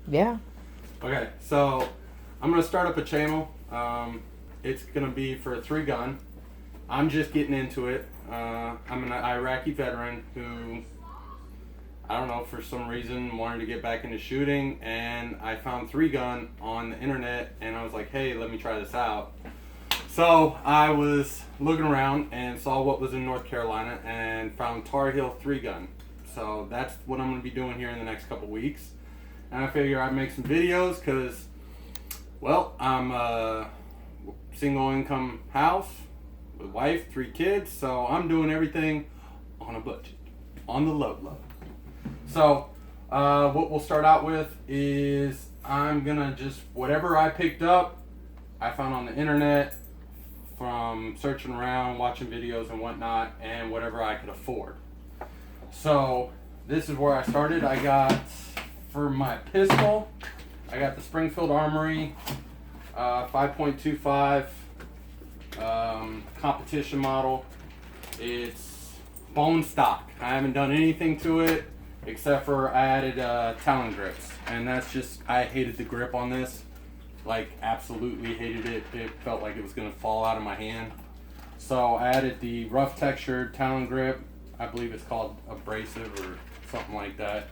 Yeah. Okay, so I'm gonna start up a channel. It's gonna be for a 3-gun. I'm just getting into it. I'm an Iraqi veteran who, I don't know, for some reason wanted to get back into shooting, and I found 3-gun on the internet, and I was like, hey, let me try this out. So I was looking around and saw what was in North Carolina and found Tar Heel 3-gun. So that's what I'm going to be doing here in the next couple weeks. And I figure I'd make some videos because, well, I'm a single income house with wife, 3 kids. So I'm doing everything on a budget, on the low. So what we'll start out with is I'm going to just, whatever I picked up, I found on the internet, from searching around, watching videos and whatnot, and whatever I could afford. So this is where I started. I got, for my pistol, I got the Springfield Armory 5.25 competition model. It's bone stock. I haven't done anything to it except for I added Talon grips, and that's just, I hated the grip on this. Like, absolutely hated it. It felt like it was going to fall out of my hand. So I added the rough textured Talon grip. I believe it's called abrasive or something like that.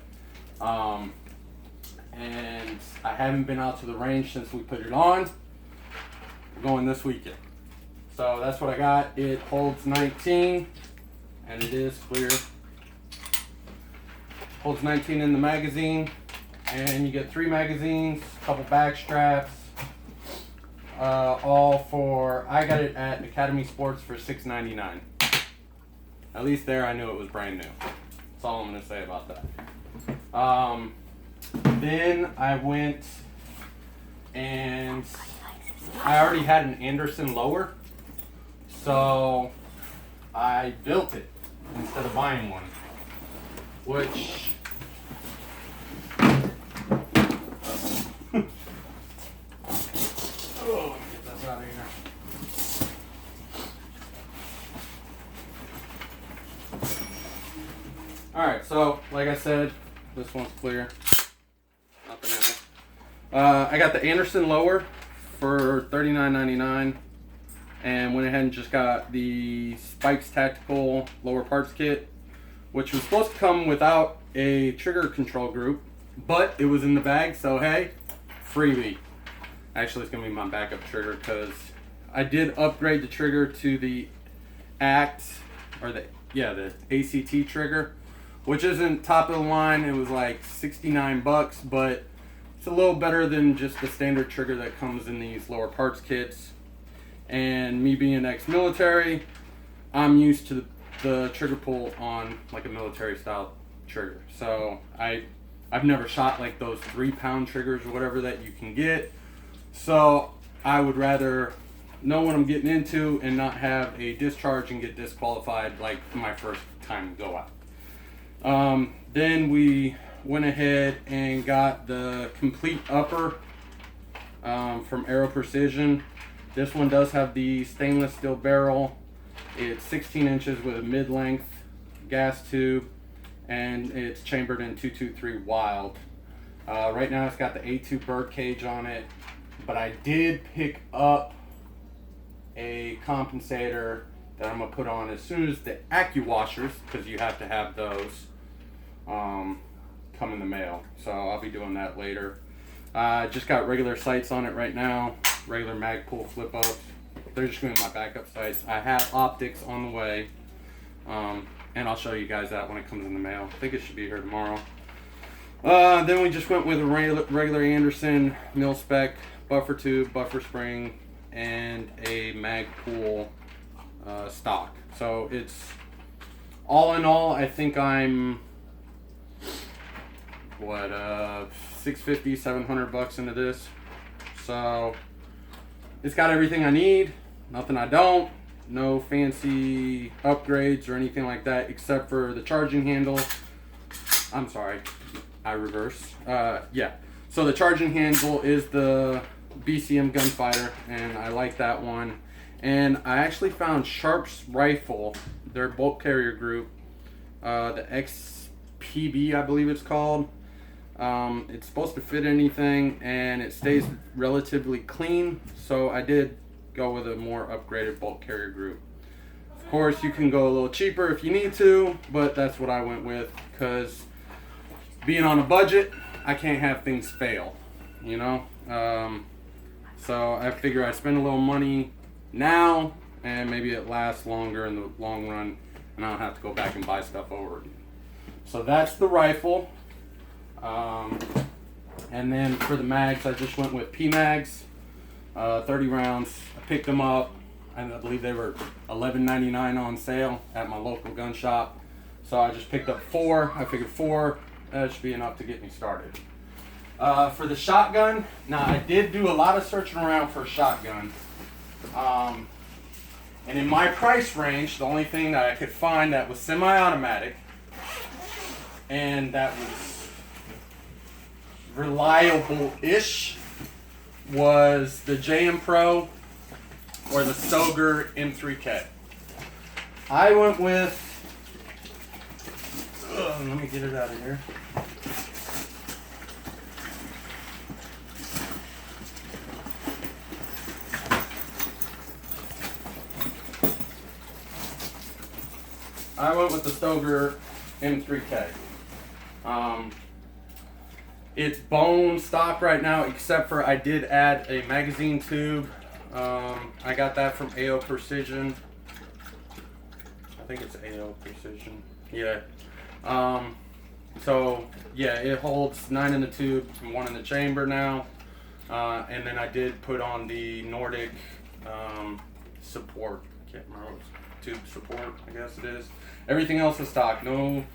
And I haven't been out to the range since we put it on. We're going this weekend. So that's what I got. It holds 19, and it is clear. Holds 19 in the magazine, and you get 3 magazines, a couple back straps. All for, I got it at Academy Sports for $6.99. At least there I knew it was brand new. That's all I'm going to say about that. Then I went and I already had an Anderson lower, so I built it instead of buying one, which oh, get this out of here. Alright, so like I said, this one's clear. Nothing in it. I got the Anderson lower for $39.99 and went ahead and just got the Spikes Tactical lower parts kit, which was supposed to come without a trigger control group, but it was in the bag, so hey, freebie. Actually, it's going to be my backup trigger because I did upgrade the trigger to the the ACT trigger, which isn't top of the line. It was like $69, but it's a little better than just the standard trigger that comes in these lower parts kits. And me being ex-military, I'm used to the trigger pull on like a military style trigger. So I've never shot like those 3-pound triggers or whatever that you can get. So I would rather know what I'm getting into and not have a discharge and get disqualified like my first time go out. Then we went ahead and got the complete upper from Aero Precision. This one does have the stainless steel barrel. It's 16 inches with a mid-length gas tube, and it's chambered in 223 Wild. Right now it's got the A2 bird cage on it, but I did pick up a compensator that I'm going to put on as soon as the AccuWashers, because you have to have those, come in the mail. So I'll be doing that later. Just got regular sights on it right now, regular Magpul flip ups. They're just going to be my backup sights. I have optics on the way, and I'll show you guys that when it comes in the mail. I think it should be here tomorrow. Then we just went with a regular Anderson mil-spec buffer tube, buffer spring, and a Magpul stock. So it's all in all, I think I'm what $650, $700 into this. So it's got everything I need, nothing I don't. No fancy upgrades or anything like that, except for the charging handle. I'm sorry, I reverse. Yeah. So the charging handle is the BCM Gunfighter, and I like that one. And I actually found Sharp's rifle, their bolt carrier group, the XPB, I believe it's called. It's supposed to fit anything, and it stays relatively clean, so I did go with a more upgraded bulk carrier group. Of course, you can go a little cheaper if you need to, but that's what I went with, because being on a budget, I can't have things fail, you know? So I figure I spend a little money now, and maybe it lasts longer in the long run, and I don't have to go back and buy stuff over again. So that's the rifle. And then for the mags, I just went with P mags, 30 rounds. I picked them up, and I believe they were $11.99 on sale at my local gun shop. So I just picked up 4. I figured 4, that should be enough to get me started. For the shotgun, now I did do a lot of searching around for a shotgun. And in my price range, the only thing that I could find that was semi-automatic and that was reliable-ish was the JM Pro or the Stoeger M3K. I went with, let me get it out of here. I went with the Stoeger M3K. It's bone stock right now, except for I did add a magazine tube. I got that from AO Precision. I think it's AO Precision. Yeah. So yeah, it holds 9 in the tube and 1 in the chamber now. And then I did put on the Nordic support. Can't remember. Tube support, I guess it is. Everything else is stock. No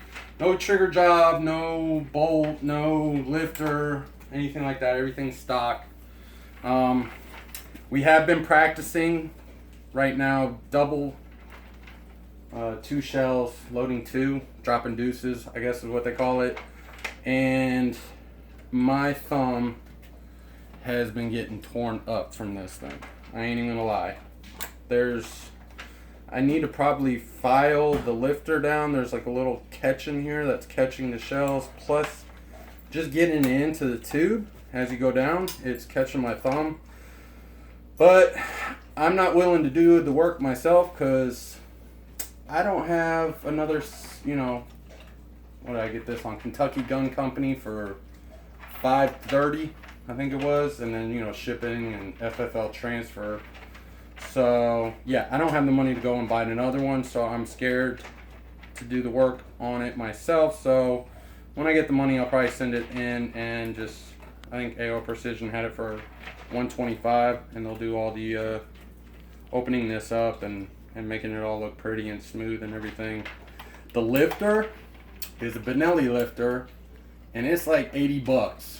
trigger job, no bolt, no lifter, anything like that. Everything's stock. We have been practicing right now double 2 shells, loading 2, dropping deuces, I guess is what they call it. And my thumb has been getting torn up from this thing. I ain't even gonna lie. I need to probably file the lifter down. There's like a little catch in here that's catching the shells. Plus, just getting it into the tube as you go down, it's catching my thumb. But I'm not willing to do the work myself because I don't have another, what did I get this on? Kentucky Gun Company for $5.30, I think it was. And then, shipping and FFL transfer. So yeah, I don't have the money to go and buy another one, so I'm scared to do the work on it myself. So when I get the money, I'll probably send it in and I think AO Precision had it for $125, and they'll do all the opening this up and making it all look pretty and smooth and everything. The lifter is a Benelli lifter, and it's like $80.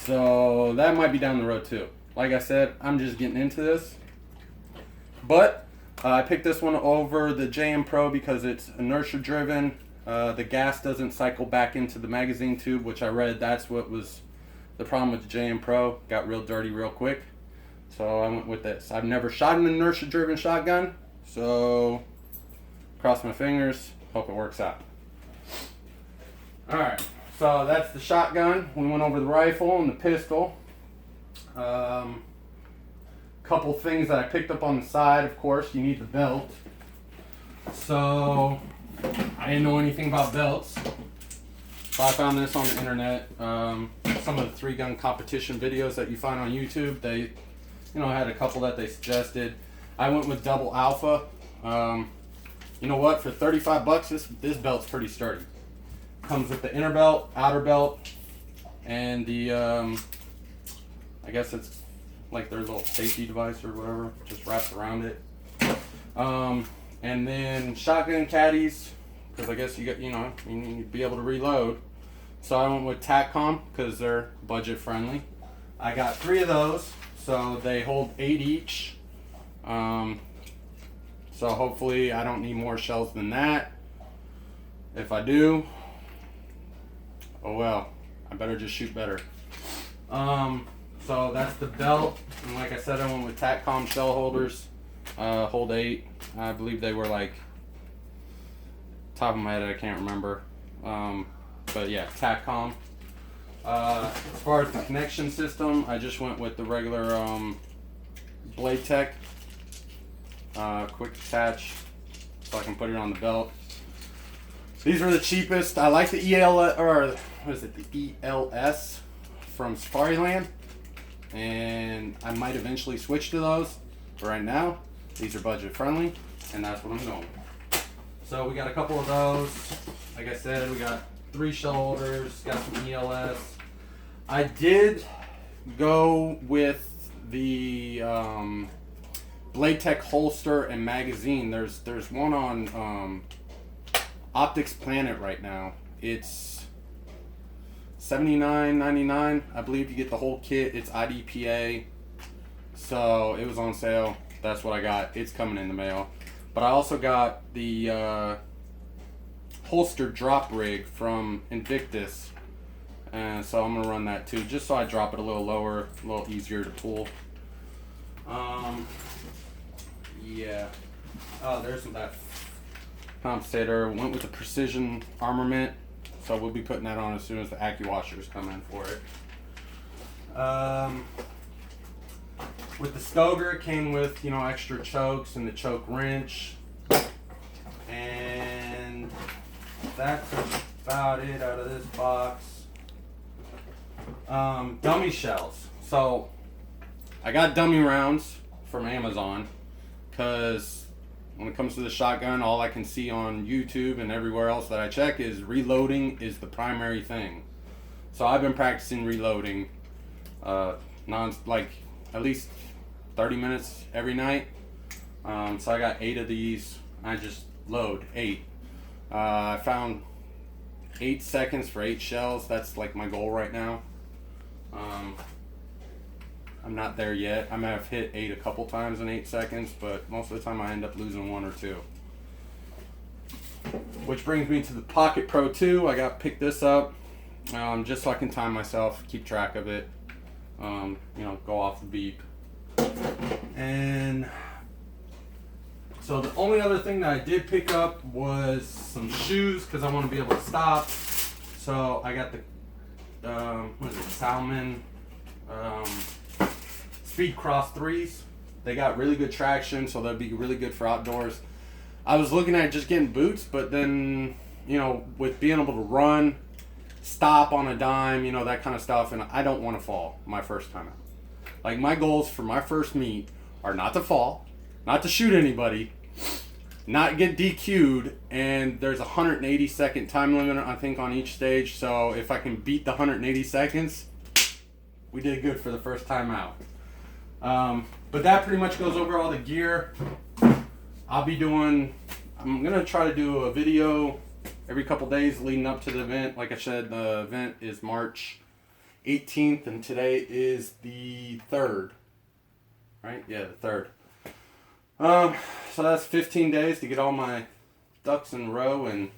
So that might be down the road too. Like I said, I'm just getting into this. But I picked this one over the JM Pro because it's inertia driven. The gas doesn't cycle back into the magazine tube, which I read that's what was the problem with the JM Pro. Got real dirty real quick. So I went with this. I've never shot an inertia driven shotgun. So cross my fingers. Hope it works out. Alright, so that's the shotgun. We went over the rifle and the pistol. Couple things that I picked up on the side. Of course, you need the belt. So I didn't know anything about belts, so I found this on the internet. Some of the 3-gun competition videos that you find on YouTube, they had a couple that they suggested. I went with double alpha. You know what, for $35 this belt's pretty sturdy. Comes with the inner belt, outer belt, and the I guess it's like their little safety device or whatever, just wraps around it. And then shotgun caddies, because I guess you need to be able to reload. So I went with TACCOM because they're budget friendly. I got 3 of those, so they hold 8 each. So hopefully I don't need more shells than that. If I do, oh well, I better just shoot better. So that's the belt, and like I said, I went with TACCOM shell holders, hold 8. I believe they were like, top of my head I can't remember, but yeah, TACCOM. As far as the connection system, I just went with the regular Blade Tech quick attach, so I can put it on the belt. These are the cheapest. I like the the ELS from Safariland, and I might eventually switch to those. But right now, these are budget friendly, and that's what I'm going with. So we got a couple of those. Like I said, we got 3 shell holders, got some ELS. I did go with the Blade Tech holster and magazine. There's one on Optics Planet right now. It's $79.99. I believe you get the whole kit. It's IDPA. So it was on sale. That's what I got. It's coming in the mail. But I also got the holster drop rig from Invictus. And so I'm going to run that too, just so I drop it a little lower, a little easier to pull. Yeah. Oh, there's that compensator. Went with the precision armament, so we'll be putting that on as soon as the AccuWashers come in for it. With the Stoeger, it came with, you know, extra chokes and the choke wrench, and that's about it out of this box. Dummy shells. So I got dummy rounds from Amazon, because when it comes to the shotgun, all I can see on YouTube and everywhere else that I check is reloading is the primary thing. So I've been practicing reloading like at least 30 minutes every night. So I got 8 of these. I just load 8. I found 8 seconds for 8 shells. That's like my goal right now. I'm not there yet. I may have hit 8 a couple times in 8 seconds, but most of the time I end up losing 1 or 2. Which brings me to the Pocket Pro 2. I got picked this up just so I can time myself, keep track of it, you know, go off the beep. And so the only other thing that I did pick up was some shoes, because I want to be able to stop. So I got the what is it, Salmon Speed Cross 3s. They got really good traction, so they'll be really good for outdoors. I was looking at just getting boots, but then, you know, with being able to run, stop on a dime, you know, that kind of stuff, and I don't want to fall my first time out. Like, my goals for my first meet are not to fall, not to shoot anybody, not get DQ'd, and there's a 180-second time limit, I think, on each stage. So if I can beat the 180 seconds, we did good for the first time out. But that pretty much goes over all the gear. I'm going to try to do a video every couple days leading up to the event. Like I said, the event is March 18th, and today is the 3rd. Right? Yeah, the 3rd. So that's 15 days to get all my ducks in a row and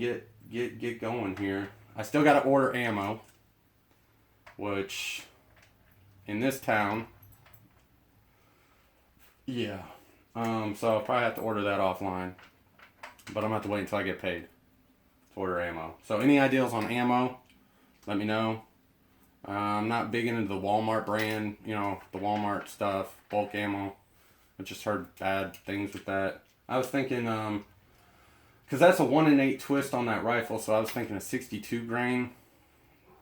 get going here. I still got to order ammo, which in this town, yeah. So I'll probably have to order that offline, but I'm gonna have to wait until I get paid to order ammo. So any ideas on ammo, let me know. I'm not big into the Walmart brand, you know, the Walmart stuff, bulk ammo. I just heard bad things with that. I was thinking, because that's a 1 in 8 twist on that rifle, so I was thinking a 62 grain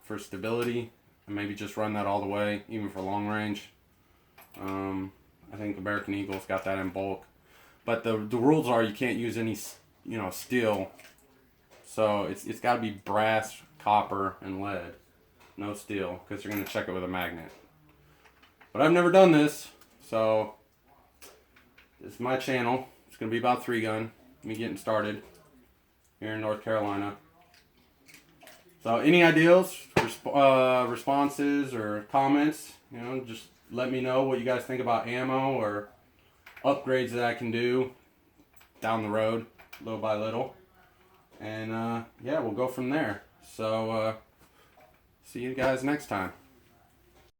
for stability, and maybe just run that all the way, even for long range. I think American Eagle's got that in bulk. But the rules are you can't use any, you know, steel. So it's got to be brass, copper, and lead. No steel, because they're going to check it with a magnet. But I've never done this, so this is my channel. It's going to be about 3-gun. Me getting started here in North Carolina. So any ideas, responses, or comments, you know, just let me know what you guys think about ammo or upgrades that I can do down the road, little by little. And yeah, we'll go from there. So see you guys next time.